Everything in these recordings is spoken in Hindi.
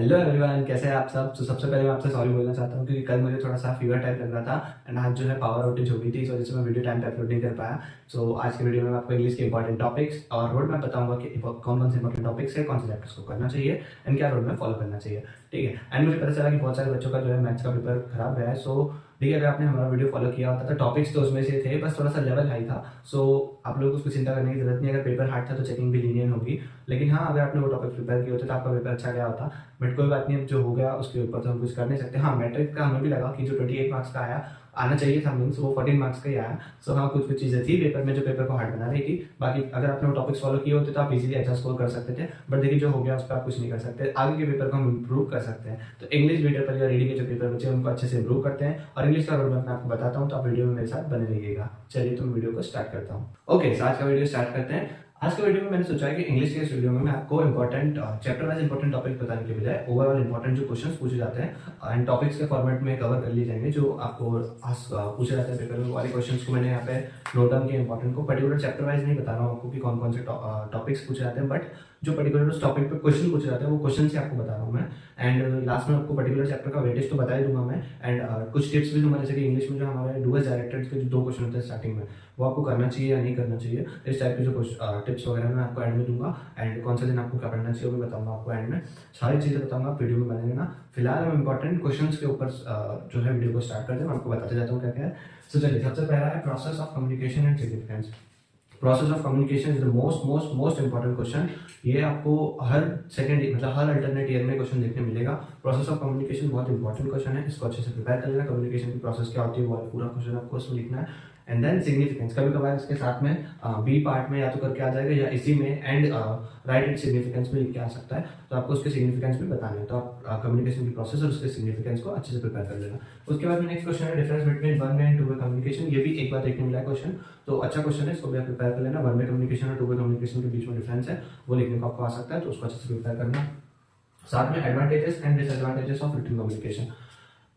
हेलो एवरीवन, कैसे हैं आप सब। तो सबसे पहले मैं आपसे सॉरी बोलना चाहता हूँ क्योंकि कल मुझे थोड़ा सा फीवर टाइप लग रहा था एंड आज जो है पावर आउटेज हो गई थी, इस वजह से मैं वीडियो टाइम पे अपलोड नहीं कर पाया। सो आज की वीडियो में मैं आपको इंग्लिश के इंपॉर्टेंट टॉपिक्स और रोड मैप बताऊंगा कि कौन कौन से इंपॉर्टेंट टॉपिक्स है, कौन से चैप्टर्स को करना चाहिए एंड क्या रोड मैप फॉलो करना चाहिए। ठीक है। एंड मुझे पता चला कि बहुत सारे बच्चों का जो है मैथ्स का पेपर खराब गया है। सो ठीक है, अगर आपने हमारा वीडियो फॉलो किया होता तो टॉपिक्स तो उसमें से थे, बस थोड़ा सा लेवल हाई था। सो आप लोगों को उसकी चिंता करने की जरूरत नहीं। अगर पेपर हार्ड था तो चेकिंग भी लीनियन होगी, लेकिन हाँ, अगर आपने वो टॉपिक प्रिपेयर किए होते तो आपका पेपर अच्छा गया होता। बट कोई बात नहीं, अब जो हो गया उसके ऊपर तो हम कुछ कर नहीं सकते। हाँ, मैट्रिक का हमें भी लगा कि जो 28 मार्क्स का आना चाहिए था, मीन्स वो 14 मार्क्स का ही आया। सो हाँ, कुछ कुछ चीज़ें थी पेपर में जो पेपर को हार्ड बना रही थी। बाकी अगर आपने वो टॉपिक्स फॉलो किए होते तो आप इजीली अच्छा स्कोर कर सकते थे। बट देखिए, जो हो गया उस पर आप कुछ नहीं कर सकते। आगे के पेपर को हम इम्प्रूव कर सकते हैं। तो इंग्लिश मीडियम पर या रीडिंग के जो पेपर बचे हैं उनको अच्छे से इम्प्रूव करते हैं और इंग्लिश का रोड मैप मैं आपको बताता हूँ, तो आप वीडियो में मेरे साथ बने रहिएगा। चलिए तो मैं वीडियो को स्टार्ट करता हूँ। ओके, आज का वीडियो स्टार्ट करते हैं। आज के वीडियो में मैंने सोचा है कि इंग्लिश के इस वीडियो में मैं आपको important chapter wise important topic बताने के बजाय ओवरऑल इंपॉर्टेंट जो क्वेश्चंस पूछे जाते हैं एंड टॉपिक्स के फॉर्मेट में कवर कर लिए जाएंगे जो आपको पूछे जाते हैं पेपर में। वाले क्वेश्चंस को मैंने यहाँ पे नोट डाउन किया इंपॉर्टेंट को। पर्टिकुलर चैप्टर वाइज नहीं बता रहा हूँ आपको कि कौन कौन से टॉपिक्स पूछे जाते हैं, बट जो पर्टिकुलर उस टॉपिक पे क्वेश्चन पूछे जाते हैं वो क्वेश्चन से आपको बता रहा हूँ मैं। एंड लास्ट में आपको पर्टिकुलर चैप्टर का वेटेज तो बता ही दूंगा मैं एंड कुछ टिप्स भी दूंगा, जैसे कि इंग्लिश में जो हमारे डूअर्स डायरेक्टेड के जो 2 क्वेश्चन होते हैं स्टार्टिंग में, वो आपको करना चाहिए या नहीं करना चाहिए। इस टाइप के जो टिप्स वगैरह मैं आपको एंड में दूंगा एंड कौन सा दिन आपको क्या करना चाहिए वो भी बताऊंगा आपको एंड में। सारी चीज़ें बताऊंगा, आप वीडियो में बने रहना। फिलहाल हम इंपॉर्टेंट क्वेश्चन के ऊपर जो है वीडियो को स्टार्ट करते हैं। मैं आपको बताते जाता हूँ क्या क्या है। सो चलिए, सबसे पहला है process of communication and significance. Process of communication is the most most most important question. ये आपको हर सेकंड मतलब हर अल्टरनेट ईयर में क्वेश्चन देखने मिलेगा। प्रोसेस ऑफ कम्युनिकेशन बहुत इंपॉर्टेंट क्वेश्चन है, इसको अच्छे से प्रिपेयर कर लेना। कम्युनिकेशन की प्रोसेस क्या होती है वो पूरा क्वेश्चन आपको उसमें लिखना है। एंड देन सिग्निफिकेंस, कभी कभार इसके साथ में बी पार्ट में या तो करके आ जाएगा या इसी में एंड राइट एंड सिग्निफिकेंस में लिख के आ सकता है, तो आपको उसके सिग्निफिकेंस भी बताने हैं। तो आप कम्युनिकेशन की प्रोसेस और उसके सिग्निफिकेंस को अच्छे से प्रिपेयर कर लेना। उसके बाद में नेक्स्ट क्वेश्चन है difference between one way and two way communication. ये भी एक बार देखने मिला है क्वेश्चन, तो अच्छा क्वेश्चन है, इसको भी आप प्रिपेयर कर लेना। वन वे कम्युनिकेशन और टू वे कम्युनिकेशन के बीच में डिफरेंस है, वो लिखने को आपको आ सकता है, तो उसको अच्छे से प्रिपेयर करना। साथ में advantages and disadvantages of written communication.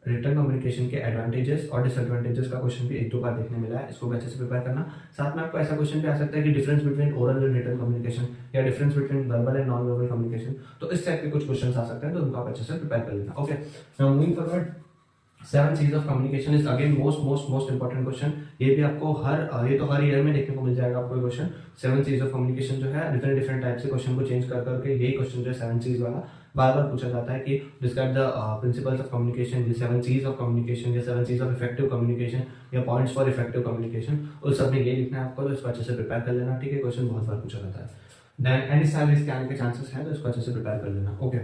Written communication के एडवांटेजेस और डिसएडवांटेजेस का क्वेश्चन भी 1-2 बार देखने मिला है, इसको भी अच्छे से प्रिपेयर करना। साथ में आपको ऐसा क्वेश्चन भी आ सकता है कि difference between oral and written communication या difference between verbal and non verbal communication. तो इस टाइप के कुछ क्वेश्चन आ सकते हैं, तो उनको आप अच्छे से प्रिपेयर कर लेना। Okay, now moving forward, 7 C's of communication is again most most most important question. ये भी आपको ये तो हर ईयर में देखने को मिल जाएगा आपको क्वेश्चन। 7 C's ऑफ कम्युनिकेशन जो है डिफरेंट डिफरेंट टाइप से क्वेश्चन को चेंज कर करके यही क्वेश्चन जो है 7 C's वाला बार बार पूछा जाता है कि describe the principles of communication, 7 C's of communication या 7 C's ऑफ इफेक्टिव कम्युनिकेशन या पॉइंट्स फॉर इफेक्टिव कम्युनिकेशन। उस सब में ये लिखना है आपको, तो इसको अच्छे से प्रिपेयर कर लेना। ठीक है, क्वेश्चन बहुत बार पूछा जाता है। देन एनी साल इसके आने के चांसेस हैं, तो इसको अच्छे से प्रिपेयर कर लेना। Okay,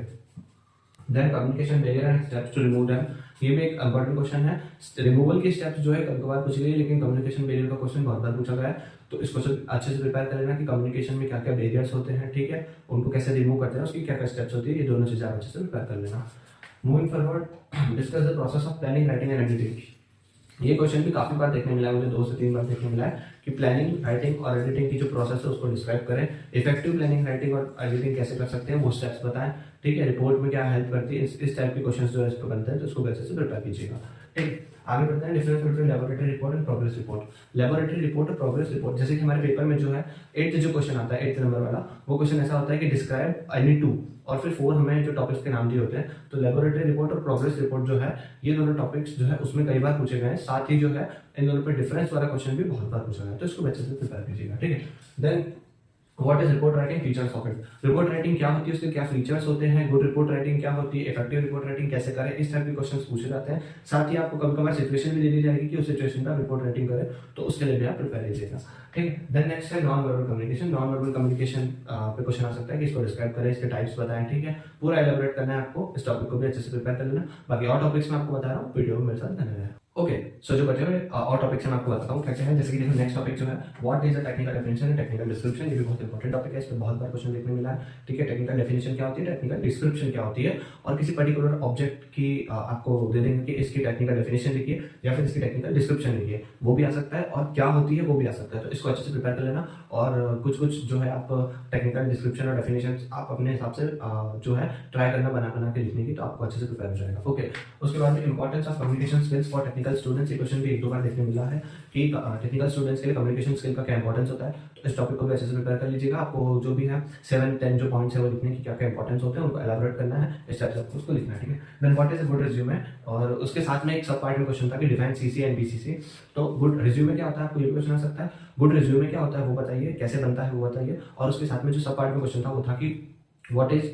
then communication barrier and steps to remove them. ये भी एक इंपॉर्टेंट क्वेश्चन है। रिमूवल की स्टेप्स जो है कभी कभार पूछी गई, लेकिन कम्युनिकेशन बैरियर का क्वेश्चन बहुत बार पूछा गया है, तो इसको अच्छे से प्रिपेयर कर लेना कि कम्युनिकेशन में क्या क्या बैरियर्स होते हैं, ठीक है, उनको कैसे रिमूव करते हैं, उसकी क्या क्या स्टेप्स होती है, ये दोनों चीजें आप अच्छे से प्रिपेयर कर लेना। Moving forward, discuss the process of planning, writing and editing. ये क्वेश्चन भी काफी बार देखने मिला है, मुझे 2 से 3 बार देखने मिला है कि प्लानिंग, राइटिंग और एडिटिंग की जो प्रोसेस है उसको डिस्क्राइब करें। इफेक्टिव प्लानिंग, राइटिंग और एडिटिंग कैसे कर सकते हैं वो स्टेप्स बताएं। ठीक है, रिपोर्ट में क्या हेल्प करती है, इस टाइप के क्वेश्चन जो है इस पर बनते हैं, तो उसको अच्छे से प्रिपेयर कीजिएगा। ठीक, आगे बढ़ते हैं। Difference between laboratory report and progress report. Laboratory report और प्रोग्रेस रिपोर्ट, जैसे कि हमारे पेपर में जो है 8th जो क्वेश्चन आता है 8th नंबर वाला, वो क्वेश्चन ऐसा होता है कि डिस्क्राइब एनी 2 और फिर 4 हमें जो टॉपिक्स के नाम दिए होते हैं। तो लेबोरेटरी रिपोर्ट और प्रोग्रेस रिपोर्ट जो है, ये दोनों टॉपिक्स जो है उसमें कई बार पूछे गए हैं। साथ ही जो है इन दोनों पे डिफरेंस वाला क्वेश्चन भी बहुत बार पूछा गया है, तो इसको अच्छे से प्रिपेयर कीजिएगा। ठीक है, then what is report writing, features of it. Report writing क्या होती है, उसके क्या फीचर्स होते हैं, गुड रिपोर्ट राइटिंग क्या होती है, इफेक्टिव रिपोर्ट राइटिंग कैसे करें, इस टाइप के क्वेश्चंस पूछे जाते हैं। साथ ही आपको कभी कभार सिचुएशन भी दे दी जाएगी कि उस सिचुएशन पर रिपोर्ट राइटिंग करें, तो उसके लिए भी आप प्रिपेयर कीजिएगा। ठीक है, देन नेक्स्ट है non verbal communication. Non verbal communication पे क्वेश्चन आ सकता है कि इसको डिस्क्राइब करें, इसके टाइप्स बताएं। ठीक है, पूरा एलेबोरेट करना है आपको, इस टॉपिक को भी अच्छे से प्रिपेयर कर लेना। बाकी और टॉपिक्स में आपको बता रहा हूँ, वीडियो में मेरे साथ बने रहें। ओके, सो जो बचे हुए और टॉपिक्स मैं आपको बताता हूँ क्या क्या है। जैसे कि देखो, नेक्स्ट टॉपिक जो है what is a technical definition and technical description. ये भी बहुत इंपॉर्टेंट टॉपिक है, इस पर बहुत बार क्वेश्चन देखने मिला है। ठीक है, टेक्निकल डेफिनेशन क्या होती है, टेक्निकल डिस्क्रिप्शन क्या होती है, और किसी पर्टिकुलर ऑब्जेक्ट की आपको दे देंगे कि इसकी टेक्निकल डेफिनेशन लिखिए या फिर इसकी टेक्निकल डिस्क्रिप्शन लिखिए, वो भी आ सकता है, और क्या होती है वो भी आ सकता है, तो इसको अच्छे से प्रिपेयर कर लेना। और कुछ कुछ जो है आप टेक्निकल डिस्क्रिप्शन और डेफिनेशन आप अपने हिसाब से जो है ट्राई करना बना बना के लिखने की, तो आपको अच्छे से प्रिपेयर हो जाएगा। ओके, उसके बाद में importance of communication skills for technical technical students ये क्वेश्चन भी एक दो बार देखने मिला है कि टेक्निकल स्टूडेंट्स के लिए कम्युनिकेशन स्किल का क्या इंपॉर्टेंस होता है। तो इस टॉपिक को भी अच्छे से प्रिपेयर कर लीजिएगा। आपको जो भी है 7-10 जो पॉइंट्स है वो लिखने की क्या क्या इंपॉर्टेंस होते हैं उनको एलाबोरेट करना है, इस टाइप से आपको उसको लिखना है, ठीक है। Then what is a good resume, और उसके साथ में एक सब पार्ट में क्वेश्चन था कि डिफाइन सीसी एंड बीसीसी। तो गुड रिज्यूमे क्या होता है, आपको ये क्वेश्चन आ सकता है, गुड रिज्यूमे क्या होता है वो बताइए, कैसे बनता है वो बताइए। और उसके साथ में जो सब पार्ट में क्वेश्चन था वो था कि व्हाट इज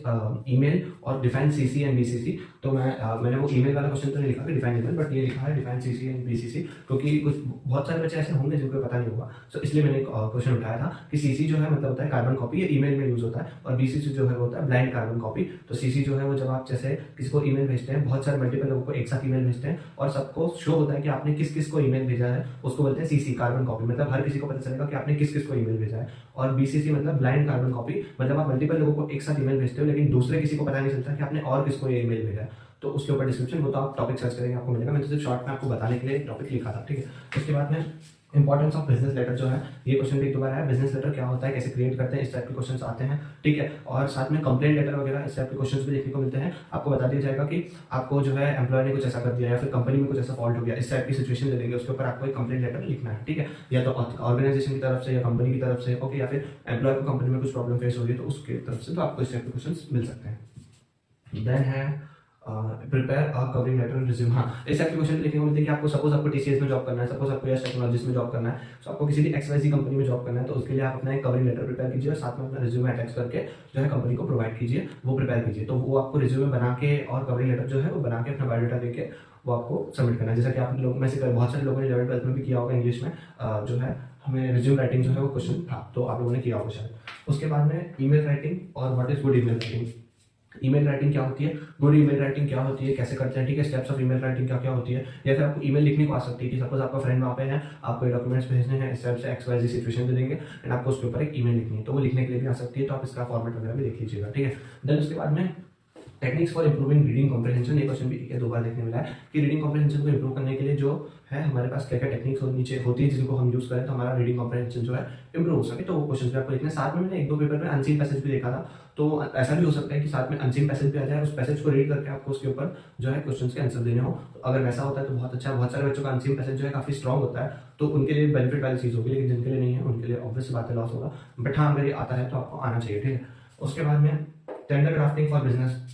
ईमेल और डिफाइन सीसी एंड बीसीसी। तो मैंने वो ईमेल वाला क्वेश्चन तो नहीं लिखा कि डिफाइन ईमेल, बट ये लिखा है डिफाइन सीसी एंड बीसीसी, क्योंकि कुछ बहुत सारे बच्चे ऐसे होंगे जिनको पता नहीं होगा। सो इसलिए मैंने क्वेश्चन उठाया था कि सीसी जो है मतलब होता है कार्बन कॉपी, ये ईमेल में यूज होता है, और बीसीसी जो है वो होता है ब्लाइंड कार्बन कॉपी। तो सीसी जो है वो जब आप जैसे किसी को ईमेल भेजते हैं, बहुत सारे मल्टीपल लोगों को एक साथ ईमेल भेजते हैं और सबको शो होता है कि आपने किस किस को ईमेल भेजा है, उसको बोलते हैं सीसी कार्बन कॉपी, मतलब हर किसी को पता चलेगा कि आपने किस किस को ईमेल भेजा है। और बीसीसी मतलब ब्लाइंड कार्बन कॉपी, मतलब आप मल्टीपल लोगों को एक साथ ईमेल भेजते हो लेकिन दूसरे किसी को पता नहीं चलता कि आपने और किसको ये ईमेल भेजा है। तो उसके ऊपर डिस्क्रिप्शन वो तो आप टॉपिक सर्च करेंगे आपको मिलेगा। मैंने तो सिर्फ शॉर्ट में आपको बताने के लिए टॉपिक लिखा था, ठीक है। उसके बाद में इंपॉर्टेंस ऑफ बिजनेस लेटर जो है, ये क्वेश्चन भी एक दो बार है। बिजनेस लेटर क्या होता है, कैसे क्रिएट करते हैं, इस टाइप के क्वेश्चंस आते हैं, ठीक है। और साथ में कंप्लेंट लेटर वगैरह इस टाइप के क्वेश्चंस भी देखने को मिलते हैं। आपको बता दिया जाएगा कि आपको जो है एम्प्लॉय ने कुछ ऐसा कर दिया या फिर कंपनी में कुछ ऐसा फॉल्ट हो गया, इस टाइप की सिचुएशन दे देंगे, उसके ऊपर आपको एक कंप्लेंट लेटर लिखना है, ठीक है। या तो ऑर्गेनाइजेशन की तरफ से या कंपनी की तरफ से, ओके, या फिर एम्प्लॉय को कंपनी में कुछ प्रॉब्लम फेस हो रही है तो उसकी तरफ से, तो आपको इस टाइप के क्वेश्चन मिल सकते हैं। देन है prepare a covering letter resume. हाँ, इस टाइप के क्वेश्चन लिखने को मिलते हैं कि आपको सपोज आपको टीसीएस में जॉब करना है, सपोज आपको यस टेक्नोलॉजीज में जॉब करना है, तो आपको किसी भी एक्सवाईजी कंपनी में जॉब करना है, तो उसके लिए आप अपना एक कवरिंग लेटर प्रिपेयर कीजिए और साथ में अपना रिज्यूमे अटैच करके जो है कंपनी को प्रोवाइड कीजिए, वो प्रिपेयर कीजिए। तो वो आपको रिज्यूमे बना के और कवरिंग लेटर जो है वो बना के अपना बायोडाटा देके वो आपको सबमिट करना है। जैसा कि आप लोग में से बहुत सारे लोगों ने 11th 12th में भी किया होगा इंग्लिश में, जो है हमें रिज्यूम राइटिंग जो है वो क्वेश्चन था, तो आप लोगों ने किया होगा शायद। उसके बाद में ईमेल राइटिंग और what is good email writing. Email writing क्या होती है, गुड ईमेल राइटिंग क्या होती है, कैसे करते हैं, ठीक है। स्टेप्स ऑफ ईमेल राइटिंग क्या क्या होती है, या फिर आपको ईमेल लिखने को आ सकती है कि सपोज आपका फ्रेंड वहाँ पे है, आपको ये डॉक्यूमेंट्स भेजने हैं, इस टाइप से XYZ सिचुएशन दे देंगे एंड आपको उसके ऊपर एक ईमेल लिखनी है, तो वो लिखने के लिए भी आ सकती है। तो आप इसका फॉर्मेट वगैरह भी देख लीजिएगा, ठीक है। देन उसके बाद में techniques for improving reading comprehension, ये क्वेश्चन भी एक दो बार देखने मिला है कि रीडिंग कॉम्प्रिहेंशन को इंप्रूव करने के लिए जो है हमारे पास क्या क्या टेक्निक्स होती है जिनको हम यूज करें तो हमारा रीडिंग कॉम्प्रिहेंशन जो है इंप्रूव हो सके। तो वो क्वेश्चन भी आपको लिखने, साथ में मैंने एक दो पेपर में अनसीन पैसेज भी देखा था, तो ऐसा भी हो सकता है कि साथ में अनसीन पैसेज भी आ जाए, उस पैसेज को रीड करके आपको उसके ऊपर जो है क्वेश्चन के आंसर देने हो। तो अगर वैसा होता है तो बहुत अच्छा। बहुत सारे बच्चों का अनसीन पैसेज जो है काफी स्ट्रॉन्ग होता है, तो उनके लिए बेनिफिट वाली चीज होगी, लेकिन जिनके लिए नहीं है उनके लिए ऑब्वियस बात है लॉस होगा। बट हाँ, अगर ये आता है तो आपको आना चाहिए, ठीक है। उसके बाद में टेंडर ड्राफ्टिंग फॉर बिजनेस,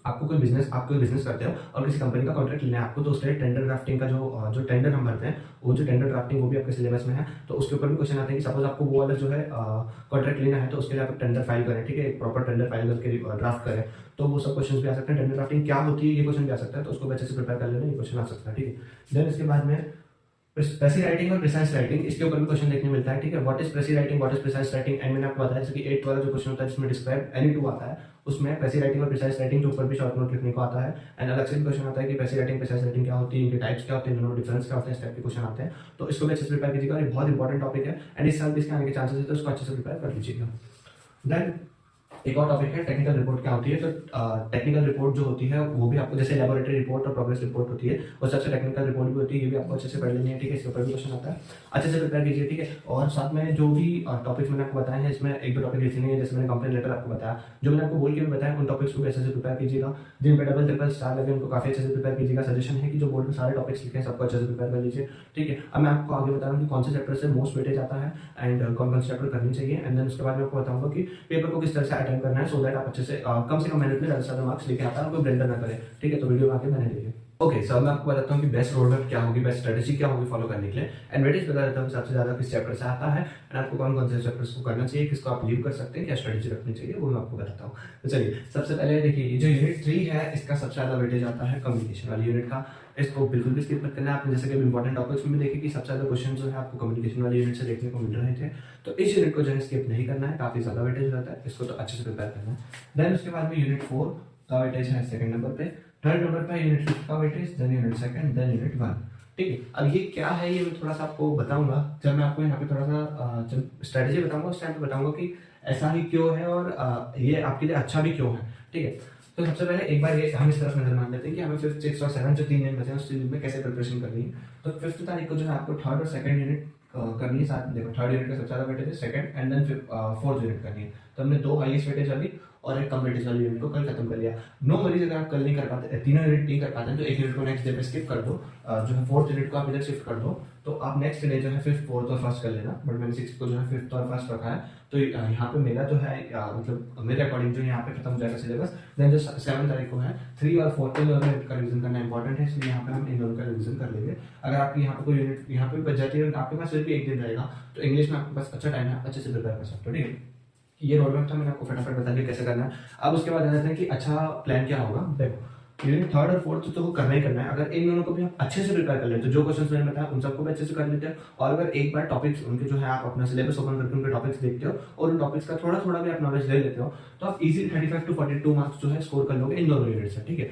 आप कोई बिजनेस करते हो और किसी कंपनी का कॉन्ट्रैक्ट लेना है आपको, तो उसके लिए टेंडर ड्राफ्टिंग का जो टेंडर हम भरते हैं, वो जो टेंडर ड्राफ्टिंग वो भी आपके सिलेबस में है। तो उसके ऊपर भी क्वेश्चन आते हैं कि सपोज आपको वो वाला जो है कॉन्ट्रैक्ट लेना है, तो उसके लिए आप टेंडर फाइल करें, ठीक है, एक प्रॉपर टेंडर फाइल करके ड्राफ्ट करें, तो वो सब क्वेश्चन भी आ सकते हैं। टेंडर ड्राफ्टिंग क्या होती है ये क्वेश्चन भी आ सकता है, तो उसको भी अच्छे से प्रिपेयर कर लेना, ये क्वेश्चन आ सकता है, ठीक है। देन इसके बाद में प्रेसी राइटिंग और प्रिसाइज राइटिंग, इसके ऊपर भी क्वेश्चन देखने मिलता है, ठीक है। What is प्रेसी writing, what is precise writing, and मैंने आपको बताया जैसे कि 8th वाला जो क्वेश्चन होता है जिसमें डिस्क्राइब एनी टू आता है, उसमें प्रेसी राइटिंग और प्रिसाइज राइटिंग के ऊपर भी शॉर्ट नोट लिखने को आता है। एंड अलग से भी क्वेश्चन आता है कि प्रेसी राइटिंग प्रिसाइज राइटिंग क्या होती है, इनके टाइप्स क्या होते हैं, दोनों डिफरेंस क्या होते हैं, इस टाइप के क्वेश्चन आते हैं। तो इसको भी अच्छे से प्रिपेयर कीजिएगा, ये बहुत इंपॉर्टेंट टॉपिक है एंड इस साल भी इसके आने के चांसेस है, तो उसको अच्छे से प्रिपेयर कर लीजिएगा। देन एक और टॉपिक है टेक्निकल रिपोर्ट क्या होती है। तो टेक्निकल रिपोर्ट जो होती है वो भी आपको, जैसे लैबोरेटरी रिपोर्ट और प्रोग्रेस रिपोर्ट होती है, और सबसे टेक्निकल रिपोर्ट भी होती है, ये भी आपको अच्छे से पढ़ लेनी है, ठीक है। इसके ऊपर भी क्वेश्चन आता है, अच्छे से प्रिपेयर कीजिए, ठीक है। और साथ में जो भी टॉपिक्स मैंने आपको बताए हैं, इसमें एक दो टॉपिक लिखने हैं, जैसे मैंने कंप्लेंट लेटर आपको बताया, जो मैंने आपको बोल के भी बताया, उन टॉपिक्स को भी अच्छे से प्रिपेयर कीजिएगा। जिन पे डबल ट्रिपल स्टार लगे उनको काफी अच्छे से प्रिपेयर कीजिएगा। सजेशन है कि जो बोर्ड में सारे टॉपिक्स लिखे हैं सबको अच्छे से प्रिपेयर कर लीजिए, ठीक है। अब मैं आपको आगे बता रहा हूँ कि कौन से चैप्टर से मोस्ट वेटेज आता है एंड कौन से चैप्टर करनी चाहिए, एंड देन उसके बाद मैं आपको बताऊंगा कि पेपर को किस तरह से अटेंड करना है, सो दैट आप अच्छे से कम से कम मेहनत में ज़्यादा से ज़्यादा मार्क्स लेके आता है, कोई ब्लेंडर ना करे, ठीक है। तो वीडियो में आके मैंने देखिए। ओके, सो मैं आपको बताता हूँ कि बेस्ट रोड मैप क्या होगी, बेस्ट स्ट्रेटेजी क्या होगी फॉलो करने के लिए, एंड वेटेज बता देता हूँ सबसे ज़्यादा किस चैप्टर से आता है एंड आपको कौन कौन से चैप्टर्स को करना चाहिए, किसको आप लीव कर सकते हैं, क्या स्ट्रेटेजी रखनी चाहिए, वो मैं आपको बताता हूँ। तो चलिए, सबसे पहले देखिए, ये जो यूनिट 3 है इसका सबसे ज़्यादा वेटेज आता है कम्युनिकेशन वाली यूनिट का। इसको बिल्कुल भी स्किप मत करना है आपने, जैसे कि इंपॉर्टेंट टॉपिक्स में भी देखे कि सबसे ज़्यादा क्वेश्चन जो है आपको कम्युनिकेशन वाली यूनिट से देखने को मिल रहे थे, तो इस यूनिट को जो है स्किप नहीं करना है, काफ़ी ज़्यादा वेटेज रहता है, इसको तो अच्छे से प्रिपेयर करना है। देन उसके बाद में यूनिट 4 का वेटेज है सेकंड नंबर पे, थर्ड नंबर पे यूनिट 5 का weightage, then unit 2, then unit 1, ठीक है। अब ये क्या है ये मैं थोड़ा सा आपको बताऊंगा, जब मैं आपको यहाँ पे थोड़ा सा जब स्ट्रेटेजी बताऊंगा उस टाइम पे बताऊंगा कि ऐसा ही क्यों है और ये आपके लिए अच्छा भी क्यों है, ठीक है। तो सबसे पहले एक बार ये हम इस तरफ नजर मान लेते हैं कि हमें 5th, 6th और 7th जो 3 दिन बचे हैं उस दिन में कैसे प्रिपरेशन करनी है। तो 5th तारीख को जो है आपको थर्ड और सेकंड यूनिट करनी है साथ में। देखो थर्ड यूनिट का सबसे ज़्यादा वेटेज है, second and then fourth unit करनी है। तो हमने 2 हाईएस्ट वेटेज वाली और एक कम वेटेज वाली यूनिट को कल खत्म कर लिया। नो वरीज, अगर आप कल नहीं कर पाते, तीनों यूनिट नहीं कर पाते तो एक यूनिट को नेक्स्ट डे पे स्किप कर दो, जो है फोर्थ यूनिट को आप इधर शिफ्ट कर दो, तो आप नेक्स्ट डे जो है फिफ्थ, फोर्थ और फर्स्ट कर लेना। बट मैंने सिक्स को जो है फिफ्थ और फर्स्ट रखा है, तो यहाँ पे मेरा जो है मतलब मेरे अकॉर्डिंग जो यहाँ पे खत्म हो जाएगा सिलेबस। देन जो 7 तारीख को है 3 और 4 के दोनों यूनिट का रिवीजन करना इंपॉर्टेंट है, इसलिए यहाँ पे हम इन दोनों का रिवीजन कर लेंगे। अगर आपकी यहाँ पे कोई यूनिट यहाँ पे बच जाती है, आपके पास सिर्फ एक दिन रहेगा, तो इंग्लिश में आपके पास अच्छा टाइम है, आप अच्छे से प्रिपेयर कर सकते हो। ठीक है, ये रोड मैप था, मैंने आपको फटाफट बता दिया कैसे करना है। अब उसके बाद जाते हैं कि अच्छा प्लान क्या होगा। देखो यूनिट थर्ड और फोर्थ तो वो करना ही करना है। अगर इन दोनों को भी आप अच्छे से प्रिपेयर कर लेते हो, जो क्वेश्चंस मैंने बताया उन सबको भी अच्छे से कर लेते हो, और अगर एक बार टॉपिक्स उनके जो है आप अपना सिलेबस ओपन करके उनके टॉपिक्स देखते हो और उन टॉपिक्स का थोड़ा थोड़ा भी आप नॉलेज ले लेते हो, तो आप इजीली 35 to 42 मार्क्स जो है स्कोर कर लोगे इन दोनों यूनिट से। ठीक है,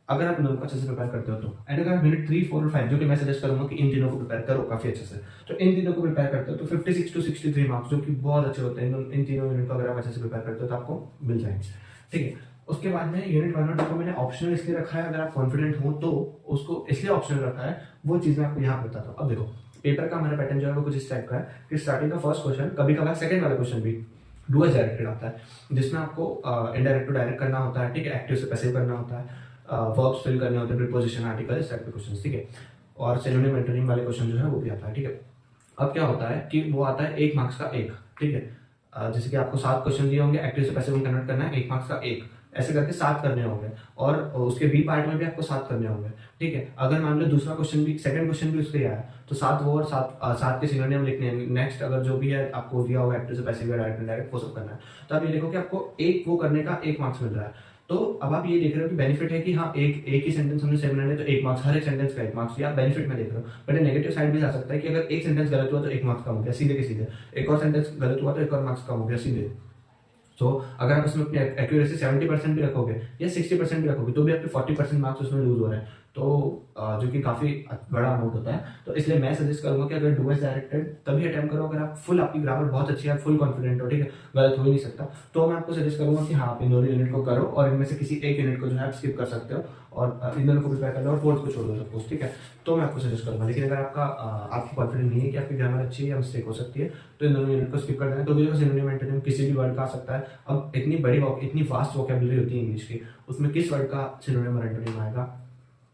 अगर आप दोनों को अच्छे से प्रिपेयर करते हो तो। एंड अगर आप यूनिट 3, 4 और 5, जो कि मैं सजेस्ट करूंगा कि इन तीनों को प्रिपेयर करो काफी अच्छे से, तो इन तीनों को प्रिपेयर करते हो तो 56 to 63 मार्क्स जो कि बहुत अच्छे होते हैं इन तीनों यूनिट को अगर आप अच्छे से प्रिपेयर करते हो तो आपको मिल जाएंगे। ठीक है, उसके बाद में यूनिट 1 और 2 को मैंने ऑप्शनल इसलिए रखा है, अगर आप कॉन्फिडेंट हो तो उसको इसलिए ऑप्शनल रखा है, वो चीज मैं आपको यहाँ पे बताता हूँ। अब देखो पेपर का हमारा पैटर्न जो है वो कुछ इस टाइप का है कि स्टार्टिंग का फर्स्ट क्वेश्चन, कभी कभार सेकंड वाला क्वेश्चन भी डू एज डायरेक्टेड आता है, जिसमें आपको इनडायरेक्ट टू डायरेक्ट करना होता है। ठीक है, एक्टिव से पैसिव करना होता है, वर्ब्स फिल करने होते हैं, प्रीपोजिशन, आर्टिकल, इस टाइप के क्वेश्चंस। ठीक है, और सिनोनिम एंटोनिम वाले क्वेश्चन जो है वो भी आता है। ठीक है, अब क्या होता है कि वो आता है 1 मार्क्स का 1। ठीक है, जैसे कि आपको 7 क्वेश्चन दिए होंगे, एक्टिव से पैसिव में कन्वर्ट करना है, 1 मार्क्स का 1, ऐसे करके 7 करने होंगे, और उसके बी पार्ट में भी आपको 7 करने होंगे। ठीक है, अगर मान लो दूसरा क्वेश्चन भी, सेकंड क्वेश्चन भी उसके आया तो 7 वो और 7 के सिनोनिम लिखने हैं। नेक्स्ट अगर जो भी है आपको दिया होगा एक्टिव से पैसिव या डायरेक्ट इनडायरेक्ट, वो सब करना है। तो आप ये देखो कि आपको एक वो करने का 1 मार्क्स मिल रहा है। तो अब आप ये देख रहे हो कि बेनिफिट है कि हाँ एक ही सेंटेंस हमने 700 है तो 1 मार्क्स, हर एक सेंटेंस का 1 मार्क्स, या बेनिफिट में देख रहे हो। बट नेगेटिव साइड भी आ सकता है कि अगर एक सेंटेंस गलत हुआ तो 1 मार्क्स कम हो गया सीधे के सीधे, एक और सेंटेंस गलत हुआ तो 1 और मार्क्स कम हो गया सीधे। तो अगर आप उसमें अपनी एक्यूरेसी 70% भी रखोगे या 60% भी रखोगे तो भी आपके 40% मार्क्स उसमें लूज हो रहे हैं, तो जो कि काफी बड़ा अमाउंट होता है। तो इसलिए मैं सजेस्ट करूंगा कि अगर डू एज डायरेक्टेड तभी अटेम्प्ट करो अगर आप फुल, आपकी ग्रामर बहुत अच्छी है, आप फुल कॉन्फिडेंट हो। ठीक है, गलत हो ही नहीं सकता, तो मैं आपको सजेस्ट करूंगा कि हाँ आप इन दोनों यूनिट को करो और इनमें से किसी एक यूनिट को जो है आप स्किप कर सकते हो और इन दोनों को प्रिपेयर कर लो और फोर्थ को छोड़ दो सपोज। ठीक है, तो मैं आपको सजेस्ट करूंगा। लेकिन अगर आपकी कॉन्फिडेंस नहीं है कि आपकी ग्रामर अच्छी है या मिस्टेक हो सकती है, तो इन दोनों यूनिट को स्किप कर देना। तो भी सिनोनिम एंटोनिम किसी भी वर्ड का आ सकता है। अब इतनी वास्ट वोकैबुलरी होती है इंग्लिश की, उसमें किस वर्ड का सिनोनिम और एंटोनिम आएगा,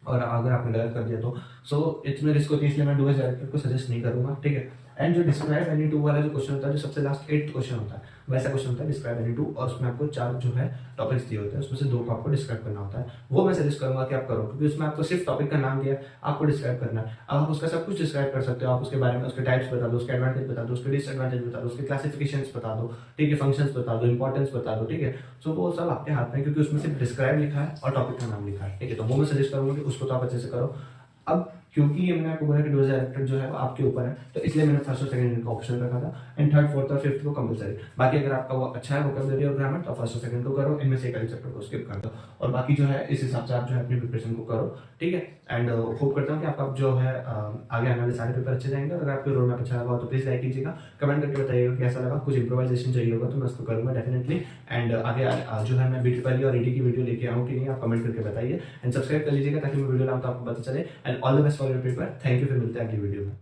और अगर आपने गलत कर दिया तो सो इसमें रिस्क होती है, इसलिए मैं डू एज डायरेक्टेड को सजेस्ट नहीं करूंगा। ठीक है, एंड जो डिस्क्राइब एनी टू वाला जो क्वेश्चन होता है, जो सबसे लास्ट 8th क्वेश्चन होता है, वैसा क्वेश्चन होता है डिस्क्राइब एनी टू, और उसमें आपको 4 जो है टॉपिक्स दिए होते हैं, उसमें से 2 को आपको डिस्क्राइब करना होता है। वो मैं सजेस्ट करूंगा कि आप करो, क्योंकि उसमें आपको सिर्फ टॉपिक का नाम दिया है, आपको डिस्क्राइब करना है। अब आप उसका सब कुछ डिस्क्राइब कर सकते हो, आप उसके बारे में उसके टाइप्स बता दो, उसके एडवांटेज बता दो, उसके डिसएडवांटेज बता दो, उसके क्लासिफिकेशन बता दो। ठीक है, फंक्शंस बता दो, इंपॉर्टेंस बता दो। ठीक है, सो वो सब आपके हाथ में है, क्योंकि उसमें सिर्फ डिस्क्राइब लिखा है और टॉपिक का नाम लिखा है। ठीक है, तो वो मैं सजेस्ट करूंगा कि उसको तो आप अच्छे से करो। अब क्योंकि ये मैंने आपको बोला कि डू एज डायरेक्टेड जो है वो आपके ऊपर है, तो इसलिए मैंने फर्स्ट और सेकंड यूनिट का ऑप्शन रखा था, एंड थर्ड, फोर्थ और फिफ्थ को कंपलसरी। बाकी अगर आपका वो अच्छा है वोकैबुलरी और ग्रामर, तो फर्स्ट और सेकंड को करो, इनमें से एक चैप्टर को स्किप कर दो, और बाकी जो है इस हिसाब से आप जो है अपनी प्रिपरेशन को करो। ठीक है, एंड होप करता हूँ कि आपका जो है आगे आने वाले सारे पेपर अच्छे जाएंगे। अगर आपको रोड मैप अच्छा लगा हो तो प्लीज लाइक कीजिएगा, कमेंट करके बताइएगा कैसा लगा। कुछ इंप्रोवाइजेशन चाहिए होगा तो मैं उसको करूँगा डेफिनेटली, एंड आगे जो है मैं BTPALI और ET की वीडियो लेके आऊँ कि नहीं, आप कमेंट करके बताइए, एंड सब्सक्राइब कर लीजिएगा ताकि मैं वीडियो लाऊँ तो आपको पता चले। And all the best for your paper. Thank you, फिर मिलते हैं अगली वीडियो में।